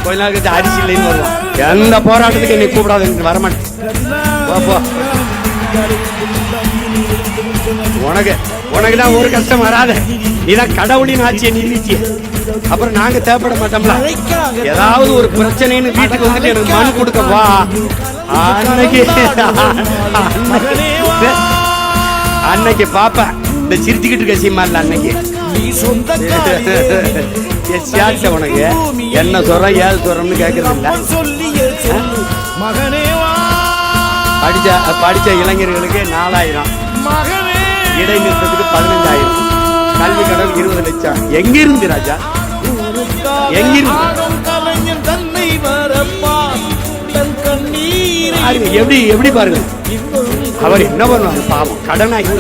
கொஞ்ச நாள் கழிச்சு அரிசி இல்லைன்னு வருவான். எந்த போராட்டத்துக்கு என்னை கூப்பிடாது, வரமாட்டேன். உனக்கு தான் ஒரு கஷ்டம் வராத, நீதான் கடவுளின் ஆட்சியை நிறுத்தி. அப்புறம் நாங்க தேவைப்பட மாட்டோம்ல. ஏதாவது ஒரு பிரச்சனைன்னு வீட்டுக்கு வந்துட்டு எனக்கு மனு கொடுக்க வா. அன்னைக்கு பாப்பா இந்த சிரிச்சுக்கிட்டு இருக்க சீமா இல்ல, அன்னைக்கு உனக்கு என்ன சொல்றோம் ஏது சொல்றோம்னு கேட்கறது இல்ல. படிச்ச இளைஞர்களுக்கு 4000, இடைநிறுத்தத்துக்கு 15,000, கல்வி கடன் 20 லட்சம். எங்கிருந்து ராஜா, எங்கிருந்து? எப்படி பாருங்க, அவர் என்ன பண்ணுவாங்க பாவம், கடனாகி